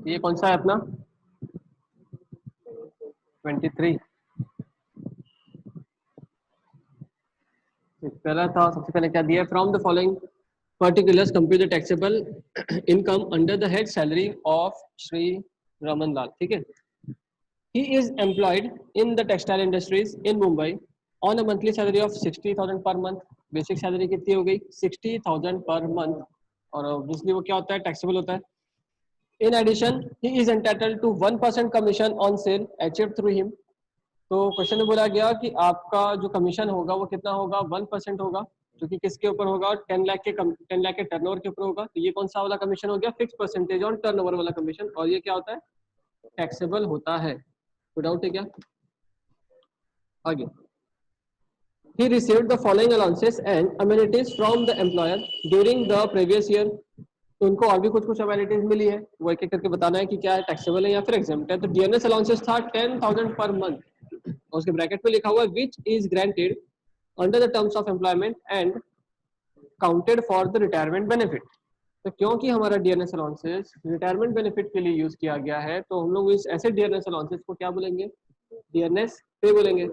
ये कौन सा है अपना 23। पहला था, सबसे पहले क्या दिया, from the following particulars compute the taxable income under the head salary of Shri Raman Lal. ठीक है, he is employed in the textile industries in Mumbai on a monthly salary of 60,000 per month। Basic salary कितनी हो गई 60,000 per month, और obviously वो क्या होता है, टैक्सेबल होता है। In addition he is entitled to 1% commission on sale achieved through him. तो क्वेश्चन में बोला गया कि आपका जो कमीशन होगा वो कितना होगा, 1% होगा, जो कि किसके ऊपर होगा, 10 लाख के टर्नओवर के ऊपर होगा। तो ये कौन सा वाला कमीशन हो गया, फिक्स परसेंटेज ऑन टर्नओवर वाला कमीशन, और ये क्या होता है, टैक्सेबल होता है। कोई डाउट है क्या? आगे, he received the following allowances and amenities from the employer during the previous year। तो उनको और भी कुछ कुछ अमेनिटीज मिली है, वो एक एक करके बताना है कि क्या है, टैक्सेबल है या फिर एग्जेम्प्ट है। तो डीएनएस अलाउंसेस था 10,000 पर मंथ, और उसके ब्रैकेट में लिखा हुआ है which is granted under the terms of employment and counted for the retirement benefit. तो क्योंकि हमारा डीएनएस अलाउंसेस रिटायरमेंट बेनिफिट के लिए यूज किया गया है, तो हम लोग इस ऐसे डीएनएस अलाउंसेस को क्या बोलेंगे, डीएनएस पे बोलेंगे।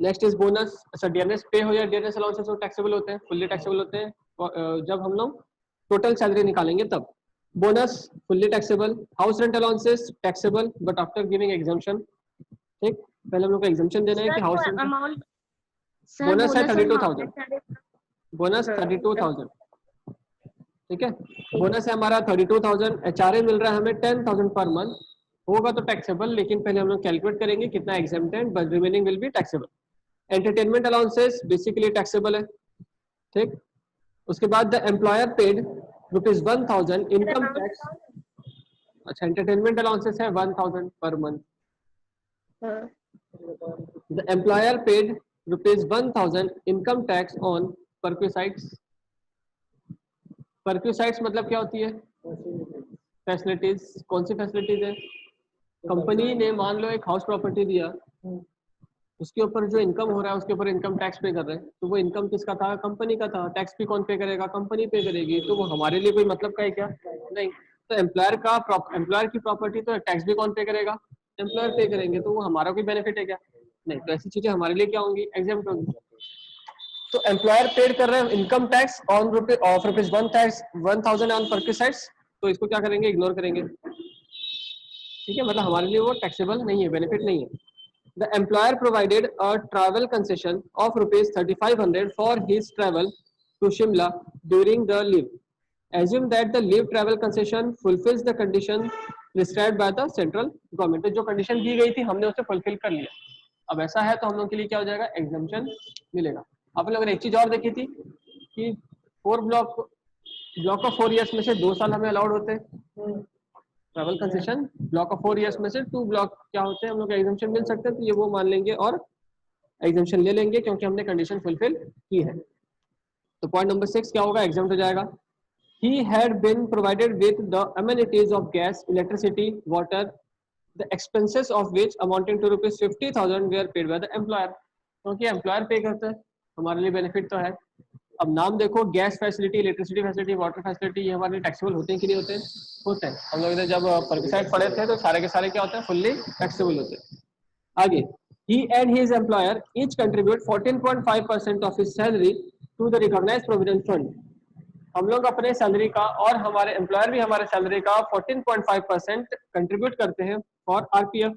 Next is bonus. अच्छा, डीएनएस पे हो या डीएनएस अलाउंसेस हो, टैक्सेबल होते हैं, फुल्ली टैक्सेबल होते हैं जब हम लोग टोटल सैलरी निकालेंगे तब। Bonus fully taxable, house rent allowances taxable but after giving exemption. ठीक, पहले हम लोग को एग्जम्पशन देना है कि house rent. Amount sir, bonus है बोनस 32,000, बोनस 32,000। ठीक है, बोनस है हमारा 32,000, एचआरए मिल रहा है हमें 10,000 पर मंथ, होगा तो टैक्सेबल, लेकिन पहले हम लोग कैलकुलेट करेंगे कितना एग्जेम्प्ट है, but remaining will be taxable. Entertainment allowances basically taxable है। ठीक, उसके बाद the employer paid ₹1,000 income tax. अच्छा, एंटरटेनमेंट अलाउंसेस है 1,000 per month. The employer paid ₹1,000 income tax on perquisites. Perquisites मतलब क्या होती है, फैसिलिटीज। कौन सी फैसिलिटीज है, कंपनी ने मान लो एक हाउस प्रॉपर्टी दिया, उसके ऊपर जो इनकम हो रहा है उसके ऊपर इनकम टैक्स पे कर रहे हैं, तो वो इनकम किसका था, कंपनी का था। टैक्स भी कौन पे करेगा, कंपनी पे करेगी। तो वो हमारे लिए कोई मतलब का है क्या, नहीं। तो एम्प्लॉयर की प्रॉपर्टी तो टैक्स भी कौन पे करेगा, एम्प्लॉयर पे करेंगे, तो वो हमारा कोई बेनिफिट है क्या, नहीं। तो ऐसी चीजें हमारे लिए क्या होंगी, एग्जेम्प्ट होंगी। तो एम्प्लॉयर पेड कर रहे हैं इनकम टैक्स ऑन ₹1,000 ऑन परक्विसाइट्स, तो इसको क्या करेंगे, इग्नोर करेंगे। ठीक है, मतलब हमारे लिए वो टैक्सेबल नहीं है, बेनिफिट नहीं है। The employer provided a travel concession of ₹3,500 for his travel to Shimla during the leave. Assume that the leave travel concession fulfills the condition prescribed by the central government। तो जो condition दी गई थी हमने उसे fulfil कर लिया। अब ऐसा है तो हम लोग के लिए क्या हो जाएगा, एग्जम्पशन मिलेगा। आप लोगों ने एक चीज और देखी थी कि ब्लॉक ऑफ 4 इयर्स में से 2 साल हमें अलाउड होते हैं travel concession, block of 4 years में से 2 ब्लॉक क्या होते हैं, हम लोग को एग्जम्पशन मिल सकते हैं। तो ये वो मान लेंगे और एग्जम्पशन ले लेंगे क्योंकि हमने कंडीशन फुलफिल की है। तो पॉइंट नंबर 6 क्या होगा, एग्जाम्प्ट हो जाएगा। He had been provided with the amenities of gas, electricity, water, the expenses of which amounting to ₹50,000 were paid by the employer। क्योंकि एम्प्लॉयर पे करता है, हमारे लिए बेनिफिट तो है। अब नाम देखो, gas facility, electricity facility, water facility, ये हमारे लिए टैक्सेबल होते हैं कि नहीं होते हैं, होते हैं। हम लोग इधर जब परक्विसाइट पढ़े थे तो सारे के सारे क्या होते हैं, फुल्ली टैक्सेबल होते हैं। आगे, he and his employer each contribute 14.5% of his salary to the recognized provident fund। हम लोग अपने सैलरी का और हमारे एम्प्लॉयर भी हमारे सैलरी का 14.5% कंट्रीब्यूट करते हैं फॉर आरपीएफ।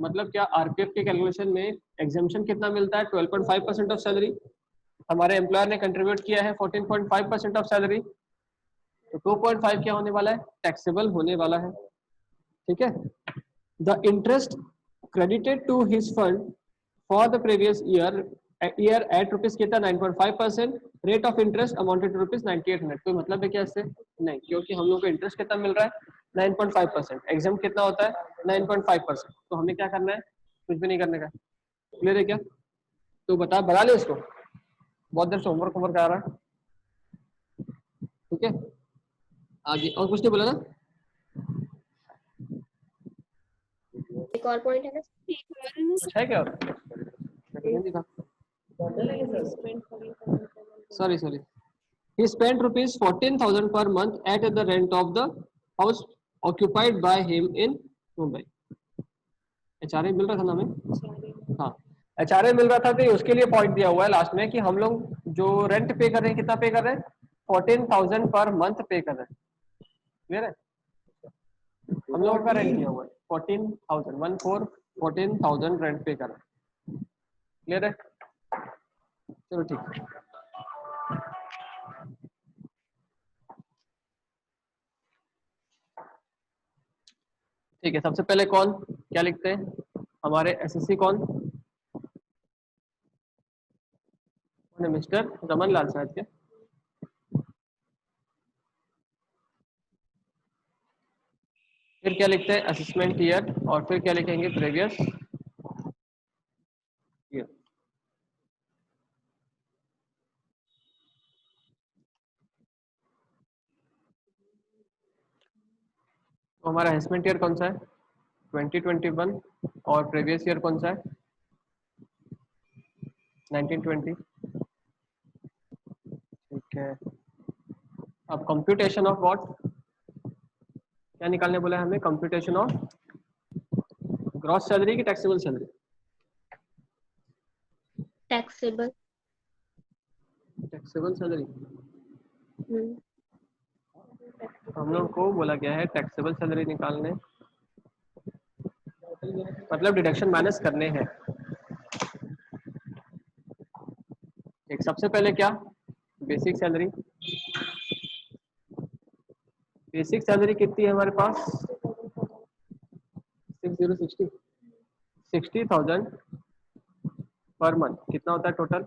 मतलब क्या, आरपीएफ के कैलकुलेशन में एग्जाम्पशन कितना मिलता है, 12.5% ऑफ सैलरी। हमारे एम्प्लॉयर ने कंट्रीब्यूट किया है 14.5% ऑफ सैलरी, तो 2.5 क्या होने वाला है, टैक्सेबल होने वाला है। ठीक है, the interest credited to his fund for the previous year at rupees कितना 9.5%, rate of interest amounted to ₹9,800। कोई मतलब है क्या इससे, नहीं, क्योंकि हम लोग को इंटरेस्ट कितना मिल रहा है 9.5%, एग्जाम कितना होता है 9.5%। तो हमें क्या करना है, कुछ भी नहीं करने का। क्लियर है क्या, तो बता ले इसको, बहुत देर से होमवर्क आ रहा है। ठीक है, आगे और कुछ नहीं बोला ना, एक और पॉइंट है ना, अच्छा है क्या, sorry he spent ₹14,000 per month at the rent of the house occupied by him in Mumbai. HRA मिल रहा था ना हमें? हाँ, एचआरए मिल रहा था तो उसके लिए पॉइंट दिया हुआ है लास्ट में कि हम लोग जो रेंट पे कर रहे हैं कितना पे कर रहे हैं, 14,000 पर मंथ पे कर रहे हैं। क्लियर है? हम लोगों का रेंट दिया हुआ है 14,000 रेंट पे कर रहे हैं। क्लियर है? चलो ठीक है। ठीक है, सबसे पहले कौन क्या लिखते हैं हमारे एसएससी कौन मिस्टर रमन लाल शायद के। फिर क्या लिखते हैं असेसमेंट ईयर और फिर क्या लिखेंगे प्रीवियस ईयर। तो हमारा असेसमेंट ईयर कौन सा है 2021 और प्रीवियस ईयर कौन सा है 1920। ठीक है, अब कंप्यूटेशन ऑफ व्हाट क्या निकालने बोला है हमें, कंप्यूटेशन ऑफ ग्रॉस सैलरी की taxable salary. Taxable. Taxable salary हम लोग को बोला गया है टैक्सेबल सैलरी निकालने, मतलब डिडक्शन माइनस करने हैं। एक सबसे पहले क्या बेसिक सैलरी, बेसिक सैलरी कितनी है हमारे पास 60,000 पर मंथ, कितना होता है टोटल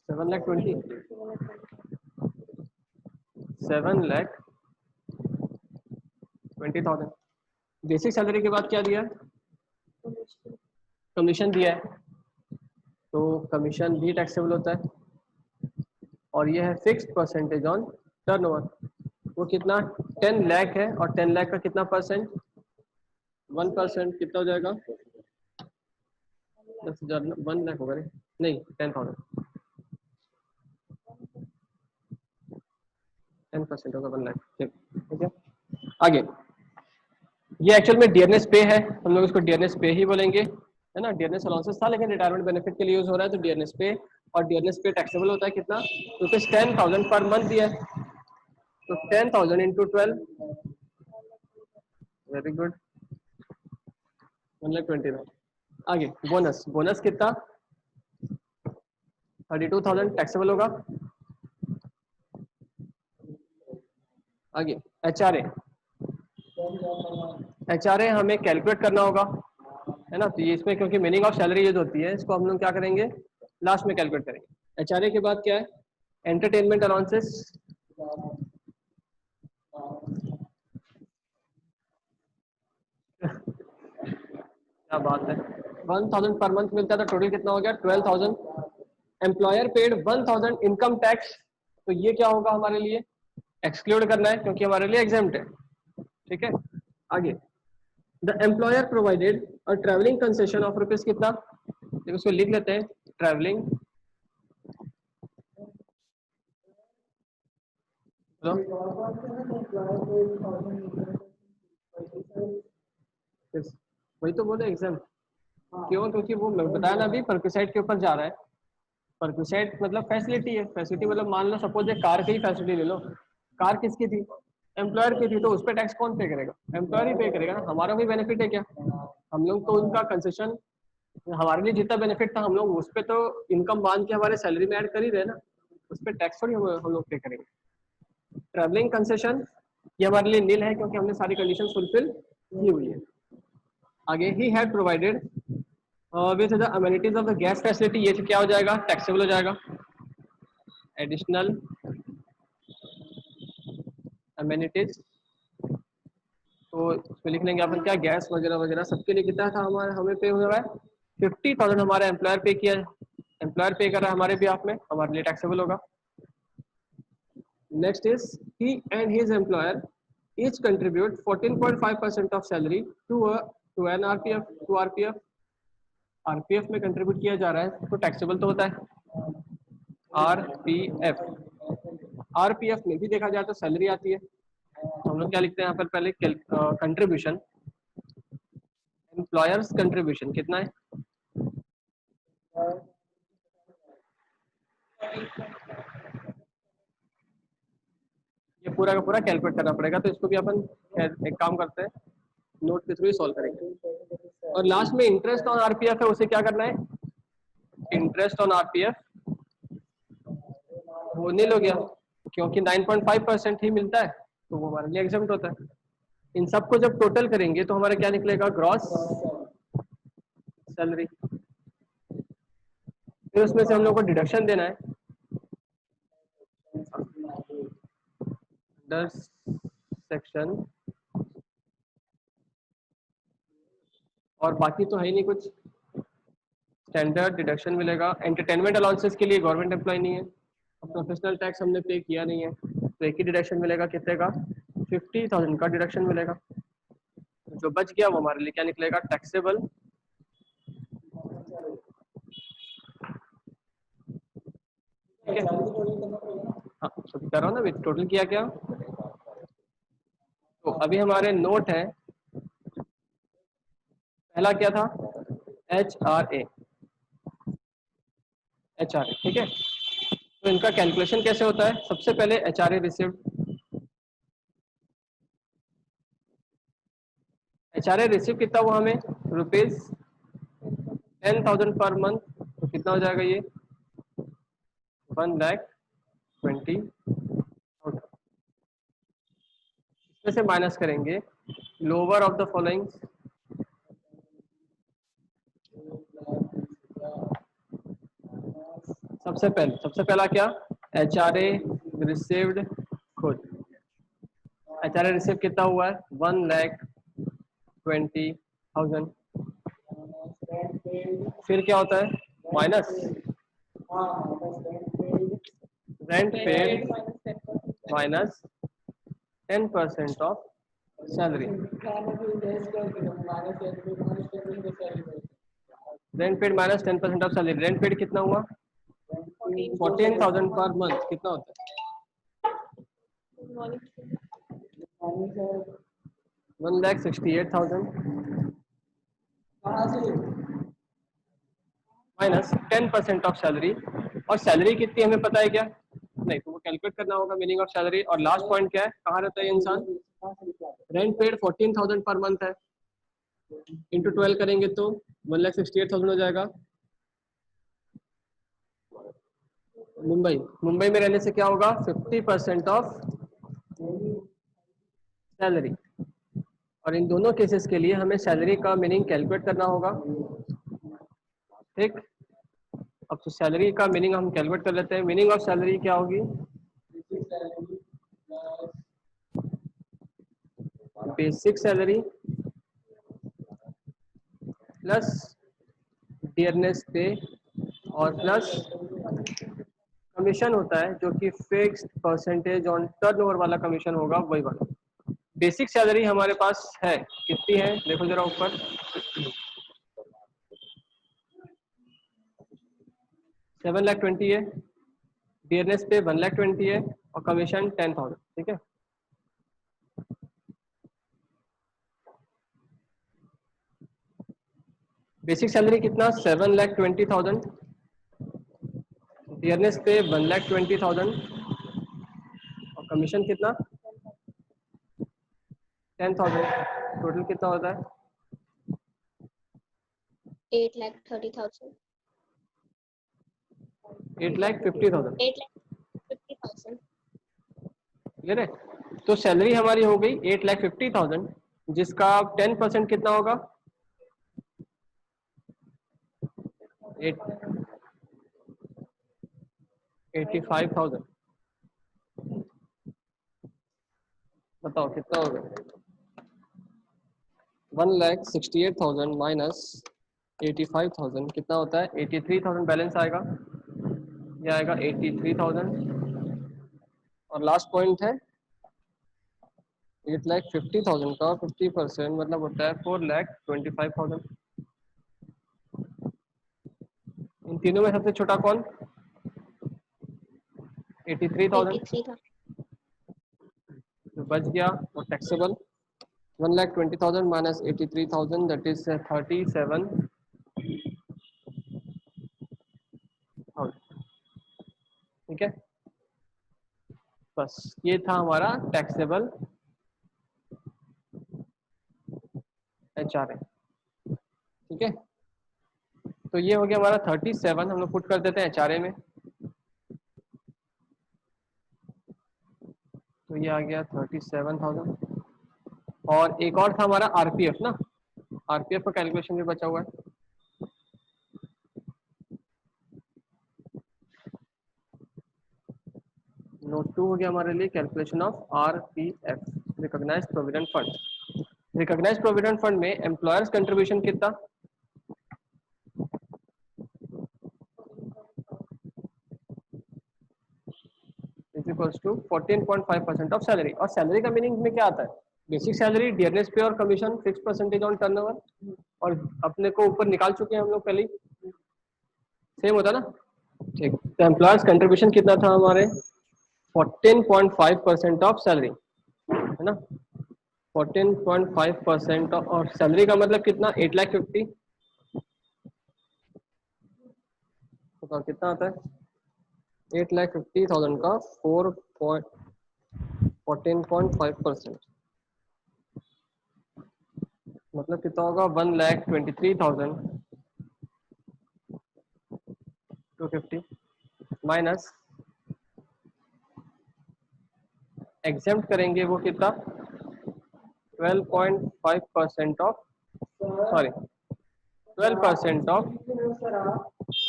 7,20,000। बेसिक सैलरी के बाद क्या दिया है कमीशन दिया है, तो कमीशन भी टैक्सेबल होता है और ये है फिक्स्ड परसेंटेज ऑन टर्नओवर। वो कितना 10 लाख है और 10 लाख का कितना परसेंट 1%, कितना हो जाएगा 10,000 1 लाख होगा नहीं 10,000 10% होगा 1 लाख। ठीक है आगे, ये एक्चुअल में डियरनेस पे है, हम लोग इसको डियरनेस पे ही बोलेंगे है ना। डियरनेस अलाउंसेस था लेकिन रिटायरमेंट बेनिफिट के लिए यूज हो रहा है तो डियरनेस पे, और डियरनेस पे टैक्सेबल होता है कितना रुपीज 10,000 पर मंथ दिया है, तो 10,000 इंटू 12 वेरी गुड 1,20,000। आगे बोनस, बोनस कितना 32,000 टैक्सेबल होगा। आगे एचआरए, एचआरए हमें कैलकुलेट करना होगा है ना, तो ये इसमें क्योंकि मीनिंग ऑफ सैलरी यूज होती है इसको हम लोग क्या करेंगे लास्ट में कैलकुलेट करेंगे। एचआरए के बाद क्या है एंटरटेनमेंट अलाउंसेस, क्या बात है 1,000 पर मंथ मिलता है तो टोटल कितना हो गया 12,000। एम्प्लॉयर पेड 1,000 इनकम टैक्स, तो ये क्या होगा हमारे लिए एक्सक्लूड करना है क्योंकि हमारे लिए एग्जाम्प्ट है। ठीक है आगे, the employer provided a travelling concession of rupees कितना, देखो उसको लिख लेते हैं ट्रैवलिंग वही तो बोले एग्जाम क्यों, क्योंकि वो बताया ना अभी परक्यूसाइड के ऊपर जा रहा है। परक्यूसाइड मतलब फैसिलिटी है, फैसिलिटी मतलब मान लो सपोज एक कार की ही फैसिलिटी ले लो, कार किसकी थी एम्प्लॉयर की थी, तो उस पर टैक्स कौन पे करेगा एम्प्लॉयर ही पे करेगा ना, हमारा भी बेनिफिट है क्या, हम लोग तो उनका कंसेशन हमारे लिए जितना बेनिफिट था हम लोग उस पर तो इनकम बांध के हमारे सैलरी में ऐड कर ही रहे ना, उस पर टैक्स थोड़ी हम लोग पे करेंगे। ट्रैवलिंग कंसेशन ये हमारे लिए नील है क्योंकि हमने सारी कंडीशन फुलफिल की हुई है। आगे he had provided with the amenities of the gas facility, ये क्या हो जाएगा टैक्सेबल हो जाएगा। एडिशनल अमेनिटीज तो इसमें लिख लेंगे अपन क्या गैस वगैरह वगैरह सबके लिए कितना था हमारे हमें पे हो रहा है 50,000 हमारा एम्प्लॉयर पे किया, एम्प्लॉयर पे कर रहा है हमारे behalf में, हमारे लिए टैक्सेबल होगा। Next is he and his employer each contribute 14.5% of salary to an RPF, to RPF, RPF में कंट्रीब्यूट किया जा रहा है तो टैक्सेबल तो होता है। RPF, RPF में भी देखा जाए तो सैलरी आती है तो हम लोग क्या लिखते हैं यहाँ पर पहले, कंट्रीब्यूशन, एम्प्लॉयर्स कंट्रीब्यूशन कितना है, ये पूरा का पूरा कैलकुलेट करना पड़ेगा। तो इसको भी अपन एक काम करते हैं, नोट के थ्रू ही सॉल्व करेंगे। और लास्ट में इंटरेस्ट ऑन आरपीएफ है, उसे क्या करना है, इंटरेस्ट ऑन आरपीएफ वो नील हो गया, क्योंकि 9.5% ही मिलता है तो वो हमारे लिए एग्जम्प्ट होता है। इन सबको जब टोटल करेंगे तो हमारा क्या निकलेगा, ग्रॉस सैलरी। फिर उसमें से हम लोग को डिडक्शन देना है, 10 सेक्शन, और बाकी तो है ही नहीं कुछ। स्टैंडर्ड डिडक्शन मिलेगा, एंटरटेनमेंट अलाउंसेस के लिए गवर्नमेंट एम्प्लॉय नहीं है, प्रोफेशनल टैक्स हमने पे किया नहीं है, तो एक ही डिडक्शन मिलेगा, कितने का, 50,000 का डिडक्शन मिलेगा। जो बच गया वो हमारे लिए क्या निकलेगा, टैक्सेबल। ठीक है, हाँ सभी कर रहा हूँ ना, अभी टोटल किया क्या। तो अभी हमारे नोट है, पहला क्या था, HRA, HRA, ठीक है। तो इनका कैलकुलेशन कैसे होता है, सबसे पहले HRA रिसिव्ड, HRA रिसिव कितना हुआ हमें, ₹10,000 पर मंथ, तो कितना हो जाएगा ये, 1,20,000। इसमें से माइनस करेंगे लोअर ऑफ द फॉलोइंग, सबसे पहला क्या, HRA रिसीव्ड खुद, HRA रिसीव कितना हुआ है, 1,20,000। फिर क्या होता है, minus rent paid minus 10% of salary, rent paid minus 10% of salary. Rent paid कितना हुआ, 14,000 पर मंथ, कितना होता है, 1,68,000 माइनस 10% ऑफ सैलरी। और सैलरी कितनी हमें पता है क्या, नहीं, तो वो कैलकुलेट करना होगा मीनिंग ऑफ सैलरी। और लास्ट पॉइंट क्या है, कहाँ रहता है ये इंसान, रेंट पेड 14,000 पर मंथ है, इंटू 12 करेंगे तो 1,68,000 हो जाएगा। मुंबई में रहने से क्या होगा, 50% ऑफ सैलरी। और इन दोनों केसेस के लिए हमें सैलरी का मीनिंग कैलकुलेट करना होगा, ठीक। अब तो सैलरी का मीनिंग हम कैलकुलेट कर लेते हैं। मीनिंग ऑफ सैलरी क्या होगी, basic salary plus dearness pay और प्लस कमीशन होता है, जो कि फिक्स्ड परसेंटेज ऑन टर्नओवर वाला कमीशन होगा, वही वाला। बेसिक सैलरी हमारे पास है, कितनी है देखो जरा ऊपर, 7,20,000 है, डियरनेस पे 1,20,000 है, और कमीशन 10,000, ठीक है। बेसिक सैलरी कितना, 7,20,000, डियरनेस पे 1,20,000, और कमीशन कितना, 10,000। टोटल कितना होता है, 8,30,000। 8,50,000, 8,50,000। क्लियर है। तो सैलरी हमारी हो गई 8,50,000, जिसका 10% कितना होगा, 85,000। बताओ कितना होगा, 1,68,000 माइनस 85,000 कितना होता है, 83,000 बैलेंस आएगा, ये आएगा 83,000। और लास्ट पॉइंट है 8,50,000 का 50% मतलब होता है 4,25,000। इन तीनों में सबसे छोटा कौन, 83,000। 83,000। बच गया वो टैक्सेबल 1,20,000 माइनस 83,000 दैट इज 37,000। ठीक है, बस ये था हमारा टैक्सेबल HRA। ठीक है, तो ये हो गया हमारा 37, हम लोग पुट कर देते हैं HRA में, तो ये आ गया 37,000। और एक और था हमारा आरपीएफ ना, आरपीएफ का कैलकुलेशन भी बचा हुआ है। नोट 2 हो गया हमारे लिए calculation of RPF, recognise provident fund. Recognise provident fund में एम्प्लॉयर्स कंट्रीब्यूशन कितना, is equals to 14.5% of salary. और सैलरी का मीनिंग में क्या आता है, बेसिक सैलरी, डियरनेस पे और commission, fixed percentage on turnover, और अपने को ऊपर निकाल चुके हैं हम लोग पहले, सेम होता ना। ठीक, तो एम्प्लॉयर्स कंट्रीब्यूशन कितना था हमारे 14.5% ऑफ सैलरी, है ना। 14.5% और सैलरी का मतलब कितना 8,50,000, तो कितना आता है 8,50,000 का 14.5% मतलब कितना होगा 1,23,250 माइनस एग्जेम्प्ट करेंगे वो कितना 12.5% ऑफ, सॉरी 12% ऑफ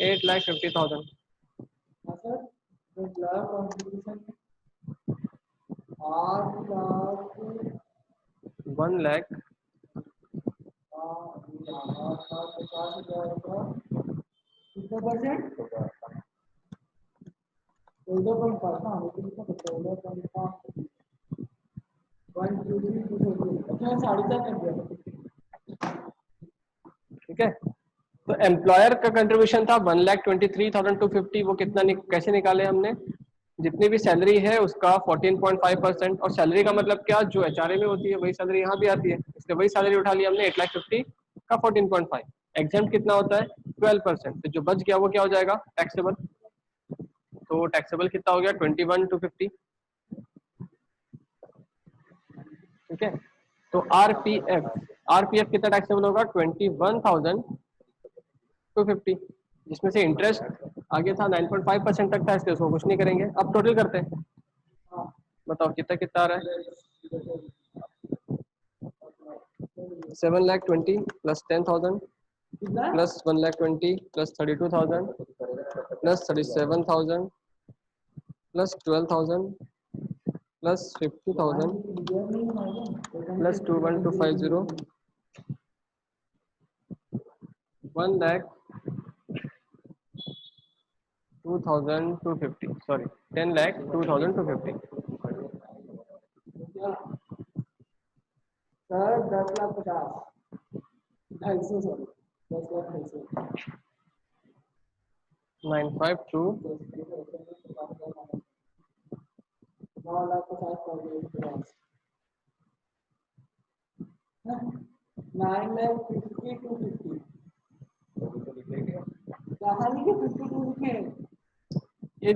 8,50,000। 1 लाख 1,23,250। ठीक है, तो एम्प्लॉयर का कंट्रीब्यूशन था 1,23,250, वो कितना कैसे निकाले हमने, जितनी भी सैलरी है उसका 14.5%, और सैलरी का मतलब क्या, जो HRA में होती है वही सैलरी यहाँ भी आती है, इसलिए वही सैलरी उठा लिया हमने 8,50,000 का 14.5। एग्जेम्प्ट कितना होता है 12%, तो जो बच गया वो क्या हो जाएगा टैक्सेबल, तो टैक्सेबल कितना हो गया 21,250। ठीक है, तो आरपीएफ कितना टैक्सेबल होगा 21,250, जिसमें से इंटरेस्ट आगे था 9.5% तक था, इसलिए उसको कुछ नहीं करेंगे। अब टोटल करते हैं, बताओ कितना कितना आ रहा है 7,20,000 plus 10,000 plus 1,20,000 plus 32,000 plus 37,000 plus 12,000 plus 50,000 plus 21,250 1,02,250, sorry 10,02,250। Sir 10,50,000 250 sorry 10,250,000 952 9,50,000 9,50,250 कहानी के 52 लिखे ये